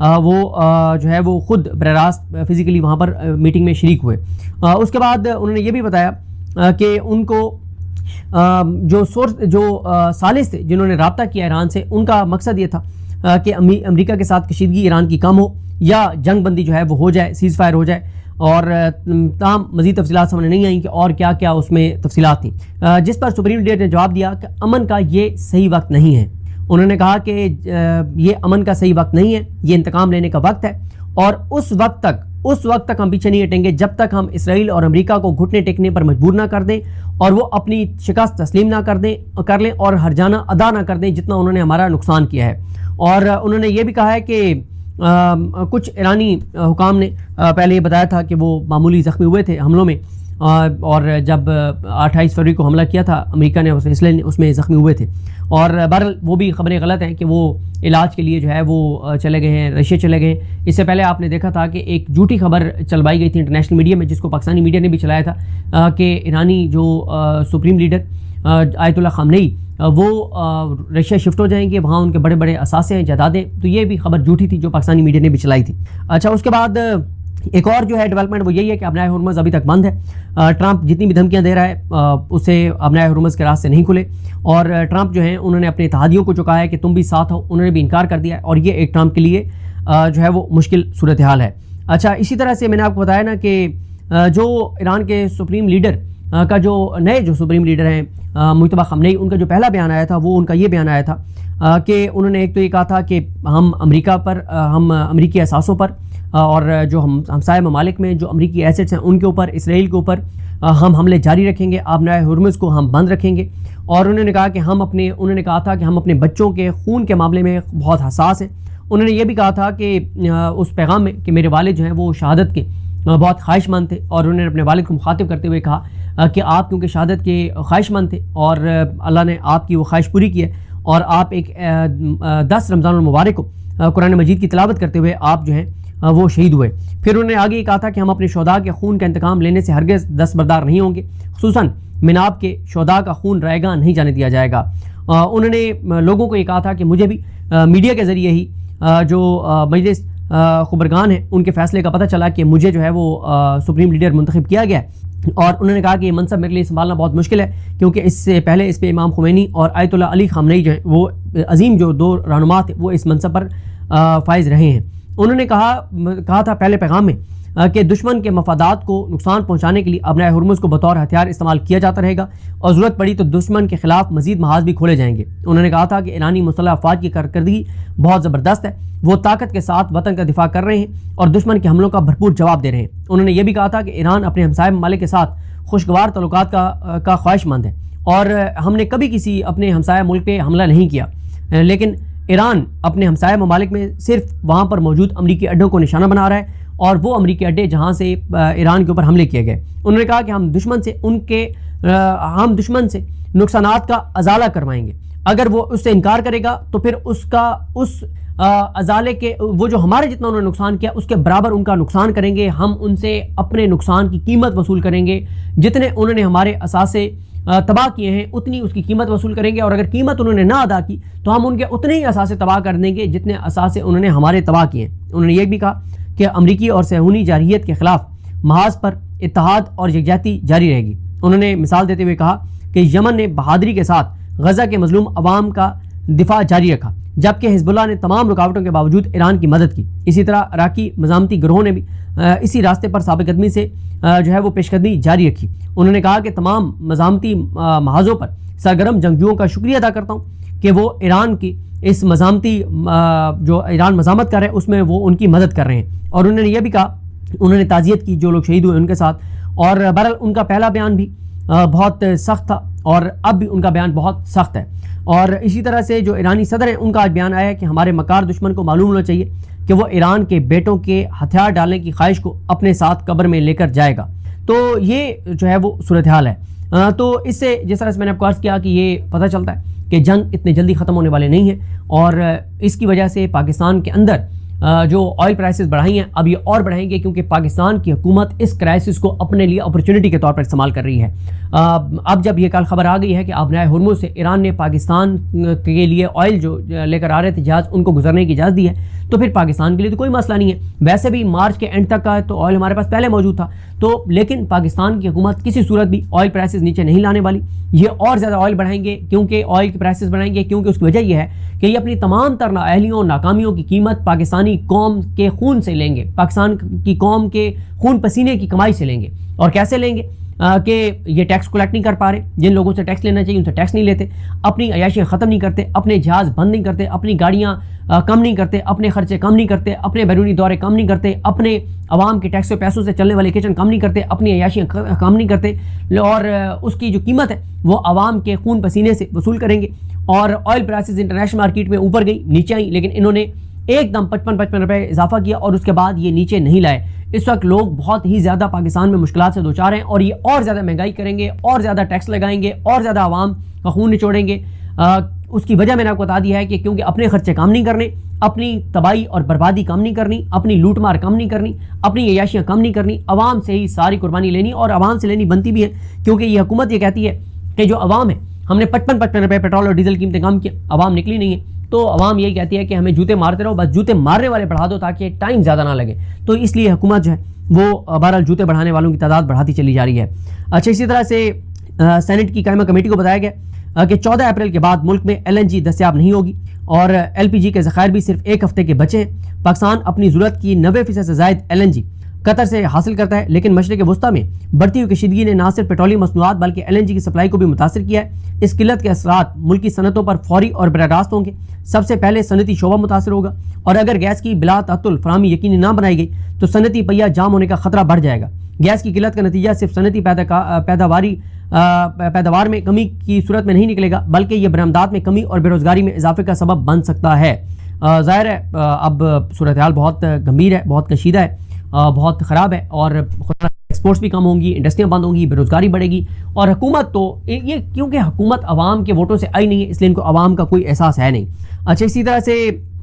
وہ جو ہے وہ خود براہ راست فزیکلی وہاں پر میٹنگ میں شریک ہوئے۔ اس کے بعد انہوں نے یہ بھی بتایا کہ ان کو جو ثالث تھے جنہوں نے رابطہ کیا ایران سے، ان کا مقصد یہ تھا کہ امریکہ کے ساتھ کشیدگی ایران کی کم ہو یا جنگ بندی جو ہے وہ ہو جائے، سیز فائر ہو جائے، اور تمام مزید تفصیلات سامنے نہیں آئیں کہ اور کیا کیا اس میں تفصیلات تھیں، جس پر سپریم لیڈر نے جواب دیا کہ امن کا یہ صحیح وقت نہیں ہے۔ انہوں نے کہا کہ یہ امن کا صحیح وقت نہیں ہے، یہ انتقام لینے کا وقت ہے، اور اس وقت تک ہم پیچھے نہیں ہٹیں گے جب تک ہم اسرائیل اور امریکہ کو گھٹنے ٹیکنے پر مجبور نہ کر دیں اور وہ اپنی شکست تسلیم نہ کر لیں اور ہرجانہ ادا نہ کر دیں جتنا انہوں نے ہمارا نقصان کیا ہے۔ اور انہوں نے یہ بھی کہا ہے کہ کچھ ایرانی حکام نے پہلے یہ بتایا تھا کہ وہ معمولی زخمی ہوئے تھے حملوں میں، اور جب 28 فروری کو حملہ کیا تھا امریکہ نے اس میں زخمی ہوئے تھے، اور بہرحال وہ بھی خبریں غلط ہیں کہ وہ علاج کے لیے جو ہے وہ چلے گئے ہیں، رشیا چلے گئے ہیں۔ اس سے پہلے آپ نے دیکھا تھا کہ ایک جھوٹی خبر چلوائی گئی تھی انٹرنیشنل میڈیا میں، جس کو پاکستانی میڈیا نے بھی چلایا تھا کہ ایرانی جو سپریم لیڈر آیت اللہ خامنئی وہ رشیا شفٹ ہو جائیں گے، وہاں ان کے بڑے بڑے اثاثے ہیں، جائیدادیں، تو یہ بھی خبر جھوٹی تھی جو پاکستانی میڈیا نے بھی چلائی تھی۔ اچھا، اس کے بعد ایک اور جو ہے ڈیولپمنٹ وہ یہی ہے کہ ابنائے ہرمز ابھی تک بند ہے۔ ٹرمپ جتنی بھی دھمکیاں دے رہا ہے اسے ابنائے ہرمز کے راستے نہیں کھلے، اور ٹرمپ جو ہیں انہوں نے اپنے اتحادیوں کو جو کہا ہے کہ تم بھی ساتھ ہو، انہوں نے بھی انکار کر دیا ہے، اور یہ ایک ٹرمپ کے لیے جو ہے وہ مشکل صورتحال ہے۔ اچھا، اسی طرح سے میں نے آپ کو بتایا نا کہ جو ایران کے سپریم لیڈر کا جو نئے جو سپریم لیڈر ہیں مجتبیٰ خامنئی، ان کا جو پہلا بیان آیا تھا وہ ان کا یہ بیان آیا تھا کہ انہوں نے ایک تو یہ کہا تھا کہ ہم امریکہ پر، ہم امریکی اثاثوں پر اور جو ہمسائے ممالک میں جو امریکی ایسٹس ہیں ان کے اوپر، اسرائیل کے اوپر ہم حملے جاری رکھیں گے، ابنائے ہرمز کو ہم بند رکھیں گے۔ اور انہوں نے کہا کہ انہوں نے کہا تھا کہ ہم اپنے بچوں کے خون کے معاملے میں بہت حساس ہیں۔ انہوں نے یہ بھی کہا تھا کہ اس پیغام میں کہ میرے والد جو ہیں وہ شہادت کے بہت خواہش مند تھے، اور انہوں نے اپنے والد کو مخاطب کرتے ہوئے کہا کہ آپ کیونکہ شہادت کے خواہش مند تھے اور اللہ نے آپ کی وہ خواہش پوری کی ہے، اور آپ ایک 10 رمضان المبارک کو قرآن مجید کی تلاوت کرتے ہوئے آپ جو ہیں وہ شہید ہوئے۔ پھر انہوں نے آگے یہ کہا تھا کہ ہم اپنے شہداء کے خون کا انتقام لینے سے ہرگز دستبردار نہیں ہوں گے، خصوصاً مناب کے شہداء کا خون رائے گاں نہیں جانے دیا جائے گا۔ انہوں نے لوگوں کو یہ کہا تھا کہ مجھے بھی میڈیا کے ذریعے ہی جو مجلس خبرگان ہیں ان کے فیصلے کا پتہ چلا کہ مجھے جو ہے وہ سپریم لیڈر منتخب کیا گیا ہے، اور انہوں نے کہا کہ یہ منصب میرے لیے سنبھالنا بہت مشکل ہے، کیونکہ اس سے پہلے اس پہ امام خمینی اور آیت اللہ علی خامنئی جو ہیں وہ عظیم جو دو رہنما تھے وہ اس منصب پر فائز رہے ہیں۔ انہوں نے کہا تھا پہلے پیغام میں کہ دشمن کے مفادات کو نقصان پہنچانے کے لیے ابنائے ہرمز کو بطور ہتھیار استعمال کیا جاتا رہے گا، اور ضرورت پڑی تو دشمن کے خلاف مزید محاذ بھی کھولے جائیں گے۔ انہوں نے کہا تھا کہ ایرانی مسلح افواج کی کارکردگی بہت زبردست ہے، وہ طاقت کے ساتھ وطن کا دفاع کر رہے ہیں اور دشمن کے حملوں کا بھرپور جواب دے رہے ہیں۔ انہوں نے یہ بھی کہا تھا کہ ایران اپنے ہمسائے ممالک کے ساتھ خوشگوار تعلقات کا خواہش مند ہے، اور ہم نے کبھی کسی اپنے ہمسایہ ملک پہ حملہ نہیں کیا، لیکن ایران اپنے ہمسایہ ممالک میں صرف وہاں پر موجود امریکی اڈوں کو نشانہ بنا رہا ہے، اور وہ امریکی اڈے جہاں سے ایران کے اوپر حملے کیے گئے۔ انہوں نے کہا کہ ہم دشمن سے نقصانات کا ازالہ کروائیں گے، اگر وہ اس سے انکار کرے گا تو پھر اس ازالے کے وہ جو ہمارے جتنا انہوں نے نقصان کیا اس کے برابر ان کا نقصان کریں گے، ہم ان سے اپنے نقصان کی قیمت وصول کریں گے، جتنے انہوں نے ہمارے اثاثے تباہ کیے ہیں اتنی اس کی قیمت وصول کریں گے، اور اگر قیمت انہوں نے نہ ادا کی تو ہم ان کے اتنے ہی اثاثے تباہ کر دیں گے جتنے اثاثے انہوں نے ہمارے تباہ کیے ہیں۔ انہوں نے یہ بھی کہا کہ امریکی اور صہیونی جارحیت کے خلاف محاذ پر اتحاد اور یکجہتی جاری رہے گی۔ انہوں نے مثال دیتے ہوئے کہا کہ یمن نے بہادری کے ساتھ غزہ کے مظلوم عوام کا دفاع جاری رکھا، جبکہ حزب اللہ نے تمام رکاوٹوں کے باوجود ایران کی مدد کی۔ اسی طرح عراقی مزاحمتی گروہوں نے بھی اسی راستے پر ثابت قدمی سے جو ہے وہ پیش قدمی جاری رکھی۔ انہوں نے کہا کہ تمام مزاحمتی محاذوں پر سرگرم جنگجوؤں کا شکریہ ادا کرتا ہوں کہ وہ ایران کی اس مزاحمتی جو ایران مزاحمت کر رہے ہیں اس میں وہ ان کی مدد کر رہے ہیں۔ اور انہوں نے یہ بھی کہا، انہوں نے تعزیت کی جو لوگ شہید ہوئے ان کے ساتھ، اور بہرحال ان کا پہلا بیان بھی بہت سخت تھا اور اب بھی ان کا بیان بہت سخت ہے۔ اور اسی طرح سے جو ایرانی صدر ہیں ان کا آج بیان آیا ہے کہ ہمارے مکار دشمن کو معلوم ہونا چاہیے کہ وہ ایران کے بیٹوں کے ہتھیار ڈالنے کی خواہش کو اپنے ساتھ قبر میں لے کر جائے گا۔ تو یہ جو ہے وہ صورتحال ہے۔ تو اس سے جس طرح سے میں نے آپ کو عرض کیا کہ یہ پتہ چلتا ہے کہ جنگ اتنے جلدی ختم ہونے والے نہیں ہیں، اور اس کی وجہ سے پاکستان کے اندر جو آئل پرائسز بڑھائی ہیں اب یہ اور بڑھائیں گے، کیونکہ پاکستان کی حکومت اس کرائسس کو اپنے لیے اپرچونٹی کے طور پر استعمال کر رہی ہے۔ اب جب یہ کل خبر آ گئی ہے کہ آبنائے ہرمز سے ایران نے پاکستان کے لیے آئل جو لے کر آ رہے تھے جہاز ان کو گزرنے کی اجازت دی ہے، تو پھر پاکستان کے لیے تو کوئی مسئلہ نہیں ہے۔ ویسے بھی مارچ کے اینڈ تک کا تو آئل ہمارے پاس پہلے موجود تھا، تو لیکن پاکستان کی حکومت کسی صورت بھی آئل پرائسز نیچے نہیں لانے والی، یہ اور زیادہ آئل بڑھائیں گے، کیونکہ آئل کی پرائسز بڑھائیں گے، کیونکہ اس کی وجہ یہ ہے کہ یہ اپنی تمام تر نااہلیوں اور ناکامیوں کی قیمت پاکستانی قوم کے خون سے لیں گے، پاکستان کی قوم کے خون پسینے کی کمائی سے لیں گے۔ اور کیسے لیں گے؟ کہ یہ ٹیکس کلیکٹ نہیں کر پا رہے، جن لوگوں سے ٹیکس لینا چاہیے ان سے ٹیکس نہیں لیتے، اپنی عیاشیاں ختم نہیں کرتے، اپنے جہاز بند نہیں کرتے، اپنی گاڑیاں کم نہیں کرتے، اپنے خرچے کم نہیں کرتے، اپنے بیرونی دورے کم نہیں کرتے، اپنے عوام کے ٹیکس و پیسوں سے چلنے والے کچن کم نہیں کرتے، اپنی عیاشیاں کم نہیں کرتے، اور اس کی جو قیمت ہے وہ عوام کے خون پسینے سے وصول کریں گے۔ اور آئل پرائسز انٹرنیشنل مارکیٹ میں اوپر گئی، نیچے آئیں، لیکن انہوں نے ایک دم 55 روپے اضافہ کیا اور اس کے بعد یہ نیچے نہیں لائے۔ اس وقت لوگ بہت ہی زیادہ پاکستان میں مشکلات سے دوچار ہیں، اور یہ اور زیادہ مہنگائی کریں گے، اور زیادہ ٹیکس لگائیں گے، اور زیادہ عوام کا خون نچوڑیں گے۔ اس کی وجہ میں نے آپ کو بتا دیا ہے کہ کیونکہ اپنے خرچے کم نہیں کرنے، اپنی تباہی اور بربادی کم نہیں کرنی، اپنی لوٹ مار کم نہیں کرنی، اپنی عیاشیاں کم نہیں کرنی، عوام سے ہی ساری قربانی لینی، اور عوام سے لینی بنتی بھی ہے، کیونکہ یہ حکومت یہ کہتی ہے کہ جو عوام ہے، ہم نے 55 روپے پیٹرول اور ڈیزل قیمتیں کم کی، عوام نکلی نہیں ہے، تو عوام یہی کہتی ہے کہ ہمیں جوتے مارتے رہو، بس جوتے مارنے والے بڑھا دو تاکہ ٹائم زیادہ نہ لگے، تو اس لیے حکومت جو ہے وہ بہرحال جوتے بڑھانے والوں کی تعداد بڑھاتی چلی جا رہی ہے۔ اچھا، اسی طرح سے سینٹ کی قائمہ کمیٹی کو بتایا گیا کہ 14 اپریل کے بعد ملک میں LNG دستیاب نہیں ہوگی، اور LPG کے ذخائر بھی صرف ایک ہفتے کے بچے ہیں۔ پاکستان اپنی ضرورت کی 90% سے زائد LNG قطر سے حاصل کرتا ہے، لیکن مشرق وسطیٰ میں بڑھتی ہوئی کشیدگی نے نہ صرف پیٹرولیم مصنوعات بلکہ LNG کی سپلائی کو بھی متاثر کیا ہے۔ اس قلت کے اثرات ملکی صنعتوں پر فوری اور براہ راست ہوں گے۔ سب سے پہلے صنعتی شعبہ متاثر ہوگا، اور اگر گیس کی بلا تعطل فراہمی یقینی نہ بنائی گئی تو صنعتی پہیہ جام ہونے کا خطرہ بڑھ جائے گا۔ گیس کی قلت کا نتیجہ صرف صنعتی پیداوار میں کمی کی صورت میں نہیں نکلے گا، بلکہ یہ برآمدات میں کمی اور بے روزگاری میں اضافے کا سبب بن سکتا ہے۔ ظاہر ہے اب صورتحال بہت گمبھیر ہے، بہت کشیدہ ہے، بہت خراب ہے، اور ایکسپورٹس بھی کم ہوں گی، انڈسٹریاں بند ہوں گی، بے روزگاری بڑھے گی، اور حکومت تو یہ کیونکہ حکومت عوام کے ووٹوں سے آئی نہیں ہے، اس لیے ان کو عوام کا کوئی احساس ہے نہیں۔ اچھا، اسی طرح سے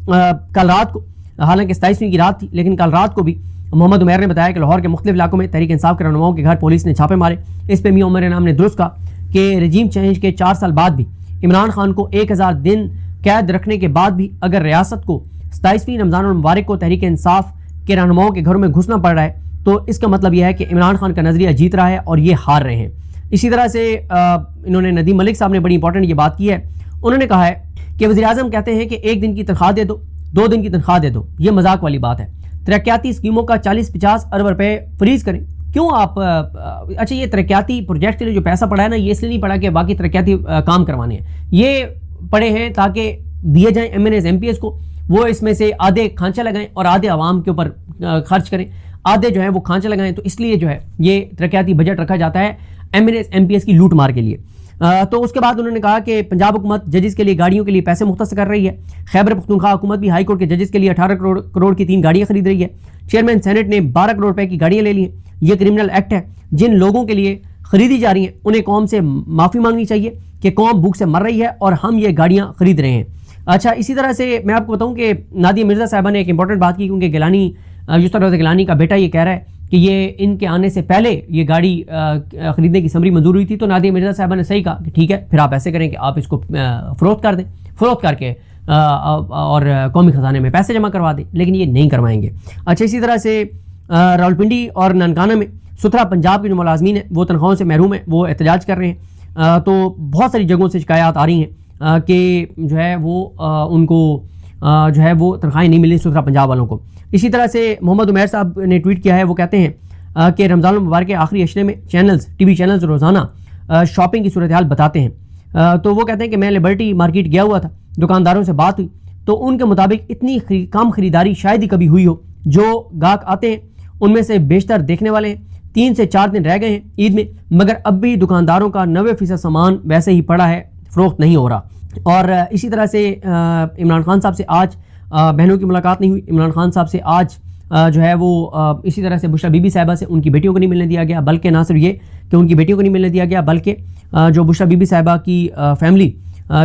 کل رات کو، حالانکہ 27ویں کی رات تھی، لیکن کل رات کو بھی محمد عمیر نے بتایا کہ لاہور کے مختلف علاقوں میں تحریک انصاف کے رہنماؤں کے گھر پولیس نے چھاپے مارے۔ اس پہ میاں عمر نام نے درست کہا کہ رجیم چینج کے 4 سال بعد بھی عمران خان کو 1000 دن قید رکھنے کے بعد بھی اگر ریاست کو 27ویں رمضان المبارک کو تحریک انصاف کے رہنماؤں کے گھروں میں گھسنا پڑ رہا ہے، تو اس کا مطلب یہ ہے کہ عمران خان کا نظریہ جیت رہا ہے اور یہ ہار رہے ہیں۔ اسی طرح سے انہوں نے ندیم ملک صاحب نے بڑی امپورٹنٹ یہ بات کی ہے، انہوں نے کہا ہے کہ وزیراعظم کہتے ہیں کہ 1 دن کی تنخواہ دے دو، 2 دن کی تنخواہ دے دو، یہ مذاق والی بات ہے۔ ترقیاتی اسکیموں کا 40-50 ارب روپے فریز کریں، کیوں آپ اچھا یہ ترقیاتی پروجیکٹ کے لیے جو پیسہ پڑا ہے نا، یہ اس لیے نہیں پڑا کہ باقی ترقیاتی کام کروانے ہیں، یہ پڑے ہیں تاکہ دیے جائیں MNAs MPs کو، وہ اس میں سے آدھے کھانچہ لگائیں اور آدھے عوام کے اوپر خرچ کریں، آدھے جو ہے وہ کھانچہ لگائیں، تو اس لیے جو ہے یہ ترقیاتی بجٹ رکھا جاتا ہے MNAs MPs کی لوٹ مار کے لیے۔ تو اس کے بعد انہوں نے کہا کہ پنجاب حکومت ججز کے لیے گاڑیوں کے لیے پیسے مختص کر رہی ہے۔ خیبر پختونخوا حکومت بھی ہائی کورٹ کے ججز کے لیے 18 کروڑ کی 3 گاڑیاں خرید رہی ہے۔ چیئرمین سینٹ نے 12 کروڑ روپے کی گاڑیاں لے لی ہیں۔ یہ کرمنل ایکٹ ہے، جن لوگوں کے لیے خریدی جا رہی ہیں انہیں قوم سے معافی مانگنی چاہیے کہ قوم بھوک سے مر رہی ہے اور ہم یہ گاڑیاں خرید رہے ہیں۔ اچھا، اسی طرح سے میں آپ کو بتاؤں کہ نادیہ مرزا صاحبہ نے ایک امپورٹنٹ بات کی، کیونکہ گیلانی یسر رضا گیلانی کا بیٹا یہ کہہ رہا ہے کہ یہ ان کے آنے سے پہلے یہ گاڑی خریدنے کی سمری منظور ہوئی تھی، تو نادیہ مرزا صاحبہ نے صحیح کہا کہ ٹھیک ہے، پھر آپ ایسے کریں کہ آپ اس کو فروخت کر دیں، فروخت کر کے اور قومی خزانے میں پیسے جمع کروا دیں، لیکن یہ نہیں کروائیں گے۔ اچھا، اسی طرح سے راولپنڈی اور ننکانہ میں ستھرا پنجاب کے جو ملازمین ہیں وہ تنخواہوں سے محروم ہیں، وہ احتجاج کر رہے ہیں، تو بہت ساری جگہوں سے شکایات آ رہی ہیں کہ جو ہے وہ ان کو جو ہے وہ تنخواہیں نہیں ملی ستھرا پنجاب والوں کو۔ اسی طرح سے محمد عمیر صاحب نے ٹویٹ کیا ہے، وہ کہتے ہیں کہ رمضان المبارک کے آخری اشرے میں ٹی وی چینلز روزانہ شاپنگ کی صورتحال بتاتے ہیں، تو وہ کہتے ہیں کہ میں لبرٹی مارکیٹ گیا ہوا تھا، دکانداروں سے بات ہوئی تو ان کے مطابق اتنی کم خریداری شاید ہی کبھی ہوئی ہو۔ جو گاہک آتے ہیں ان میں سے بیشتر دیکھنے والے ہیں، 3 سے 4 دن رہ گئے ہیں عید میں، مگر اب بھی دکانداروں کا 90% سامان ویسے ہی پڑا ہے، فروخت نہیں ہو رہا۔ اور اسی طرح سے عمران خان صاحب سے آج بہنوں کی ملاقات نہیں ہوئی۔ عمران خان صاحب سے آج جو ہے وہ اسی طرح سے بشرا بی بی صاحبہ سے ان کی بیٹیوں کو نہیں ملنے دیا گیا، بلکہ نہ صرف یہ کہ ان کی بیٹیوں کو نہیں ملنے دیا گیا، بلکہ جو بشرا بی بی صاحبہ کی فیملی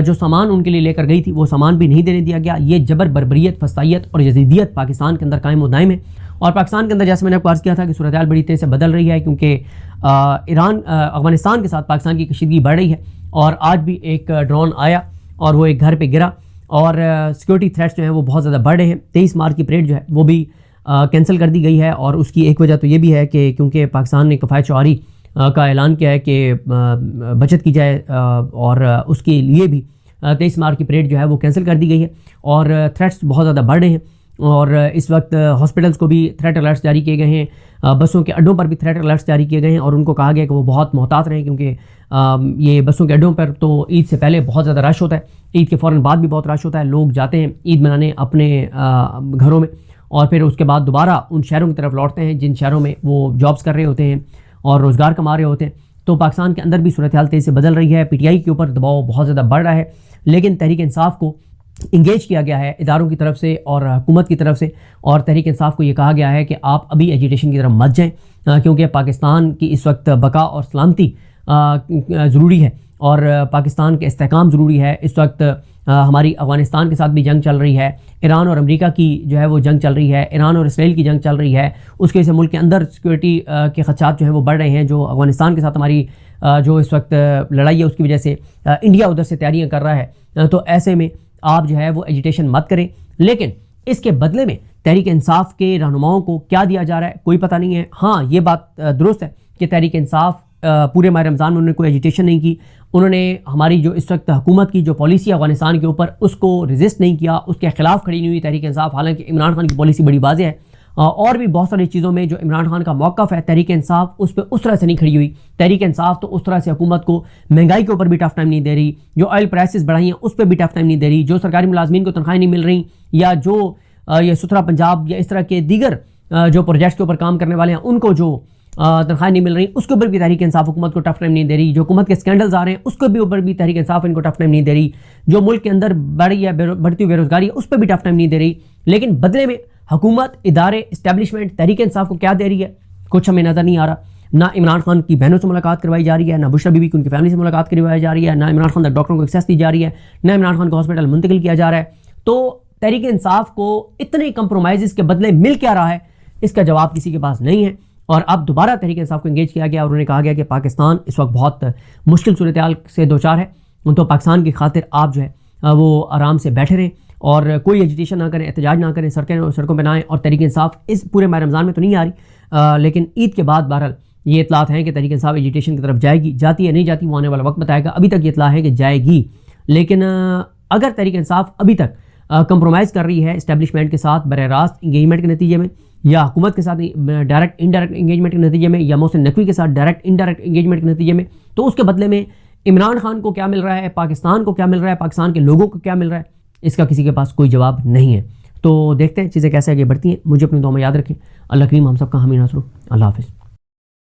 جو سامان ان کے لیے لے کر گئی تھی وہ سامان بھی نہیں دینے دیا گیا. یہ جبر، بربریت، فسطائیت اور یزیدیت پاکستان کے اندر قائم و دائم ہے. اور پاکستان کے اندر جیسے میں نے آپ کو عرض کیا تھا کہ صورتحال بڑی تیزی سے بدل رہی ہے، کیونکہ ایران افغانستان کے ساتھ پاکستان کی کشیدگی بڑھ رہی ہے. اور آج بھی ایک ڈرون آیا اور وہ ایک گھر پہ گرا، اور سیکورٹی تھریٹس جو ہیں وہ بہت زیادہ بڑھ رہے ہیں. 23 مارچ کی پریڈ جو ہے وہ بھی کینسل کر دی گئی ہے، اور اس کی ایک وجہ تو یہ بھی ہے کہ کیونکہ پاکستان نے کفایت شعاری کا اعلان کیا ہے کہ بچت کی جائے، اور اس کے لیے بھی 23 مارچ کی پریڈ جو ہے وہ کینسل کر دی گئی ہے. اور تھریٹس بہت زیادہ بڑھ رہے ہیں، اور اس وقت ہاسپٹلس کو بھی تھریٹ الرٹس جاری کیے گئے ہیں، بسوں کے اڈوں پر بھی تھریٹ الرٹس جاری کیے گئے ہیں، اور ان کو کہا گیا کہ وہ بہت محتاط رہیں، کیونکہ یہ بسوں کے اڈوں پر تو عید سے پہلے بہت زیادہ رش ہوتا ہے، عید کے فوراً بعد بھی بہت رش ہوتا ہے. لوگ جاتے ہیں عید منانے اپنے گھروں میں، اور پھر اس کے بعد دوبارہ ان شہروں کی طرف لوٹتے ہیں جن شہروں میں وہ جابس کر رہے ہوتے ہیں اور روزگار کما رہے ہوتے ہیں. تو پاکستان کے اندر بھی صورتحال تیزی سے بدل رہی ہے. پی ٹی آئی کے اوپر دباؤ بہت زیادہ بڑھ رہا ہے، لیکن تحریک انصاف کو انگیج کیا گیا ہے اداروں کی طرف سے اور حکومت کی طرف سے، اور تحریک انصاف کو یہ کہا گیا ہے کہ آپ ابھی ایجیٹیشن کی طرف مت جائیں، کیونکہ پاکستان کی اس وقت بقا اور سلامتی ضروری ہے، اور پاکستان کے استحکام ضروری ہے. اس وقت ہماری افغانستان کے ساتھ بھی جنگ چل رہی ہے، ایران اور امریکہ کی جو ہے وہ جنگ چل رہی ہے، ایران اور اسرائیل کی جنگ چل رہی ہے. اس کی وجہ سے ملک کے اندر سیکورٹی کے خدشات جو ہیں وہ بڑھ رہے ہیں. جو افغانستان کے ساتھ ہماری جو اس وقت لڑائی ہے اس کی وجہ سے انڈیا ادھر سے تیاریاں کر رہا ہے. تو ایسے میں آپ جو ہے وہ ایجیٹیشن مت کریں، لیکن اس کے بدلے میں تحریک انصاف کے رہنماؤں کو کیا دیا جا رہا ہے کوئی پتہ نہیں ہے. ہاں یہ بات درست ہے کہ تحریک انصاف پورے ماہ رمضان میں انہوں نے کوئی ایجیٹیشن نہیں کی، انہوں نے ہماری جو اس وقت حکومت کی جو پالیسی ہے افغانستان کے اوپر اس کو ریزسٹ نہیں کیا، اس کے خلاف کھڑی نہیں ہوئی تحریک انصاف. حالانکہ عمران خان کی پالیسی بڑی واضح ہے، اور بھی بہت ساری چیزوں میں جو عمران خان کا موقف ہے تحریک انصاف اس پہ اس طرح سے نہیں کھڑی ہوئی. تحریک انصاف تو اس طرح سے حکومت کو مہنگائی کے اوپر بھی ٹف ٹائم نہیں دے رہی، جو آئل پرائسز بڑھائی ہیں اس پہ بھی ٹف ٹائم نہیں دے رہی، جو سرکاری ملازمین کو تنخواہیں نہیں مل رہی، یا جو یہ ستھرا پنجاب یا اس طرح کے دیگر جو پروجیکٹس کے اوپر کام کرنے والے ہیں ان کو جو تنخواہیں نہیں مل رہی، اس کے اوپر بھی تحریک انصاف حکومت کو ٹف ٹائم نہیں دے رہی. جو حکومت کے اسکینڈلز آ رہے ہیں اس کے بھی اوپر بھی تحریک انصاف ان کو ٹف ٹائم نہیں دے رہی. جو ملک کے اندر بڑھتی ہوئی بے روزگاری ہے اس پہ بھی ٹف ٹائم نہیں دے رہی. لیکن بدلے میں حکومت، ادارے، اسٹیبلشمنٹ تحریک انصاف کو کیا دے رہی ہے کچھ ہمیں نظر نہیں آ رہا. نہ عمران خان کی بہنوں سے ملاقات کروائی جا رہی ہے، نہ بشرا بی بی کی ان کی فیملی سے ملاقات کروائی جا رہی ہے، نہ عمران خان تک ڈاکٹروں کو ایکسیس دی جا رہی ہے، نہ عمران خان کو ہاسپٹل منتقل کیا جا رہا ہے. تو تحریک انصاف کو اتنے کمپرومائزز کے بدلے مل کیا رہا ہے اس کا جواب کسی کے پاس نہیں ہے. اور اب دوبارہ تحریک انصاف کو انگیج کیا گیا، اور انہوں نے کہا گیا کہ پاکستان اس وقت بہت مشکل صورتحال سے دوچار ہے، تو پاکستان کی خاطر آپ جو ہے وہ آرام سے بیٹھے رہیں اور کوئی ایجیٹیشن نہ کریں، احتجاج نہ کریں، سڑکوں پہ نہ آئیں. اور تحریک انصاف اس پورے ماہ رمضان میں تو نہیں آ رہی، لیکن عید کے بعد بہرحال یہ اطلاعات ہیں کہ تحریک انصاف ایجیٹیشن کی طرف جائے گی. جاتی ہے نہیں جاتی وہ آنے والا وقت بتائے گا. ابھی تک یہ اطلاع ہے کہ جائے گی، لیکن اگر تحریک انصاف ابھی تک کمپرومائز کر رہی ہے اسٹیبلشمنٹ کے ساتھ براہ راست انگیجمنٹ کے نتیجے میں، یا حکومت کے ساتھ ڈائریکٹ انڈائریکٹ انگیجمنٹ کے نتیجے میں، یا محسن نقوی کے ساتھ ڈائریکٹ انڈائریکٹ انگیجمنٹ کے نتیجے میں، تو اس کے بدلے میں عمران خان کو کیا مل رہا ہے، پاکستان کو کیا مل رہا ہے، پاکستان کے لوگوں کو کیا مل رہا ہے، اس کا کسی کے پاس کوئی جواب نہیں ہے. تو دیکھتے ہیں چیزیں کیسے آگے بڑھتی ہیں. مجھے اپنی دعا میں یاد رکھیں. اللہ کریم ہم سب کا حامی ناصر ہو. اللہ حافظ.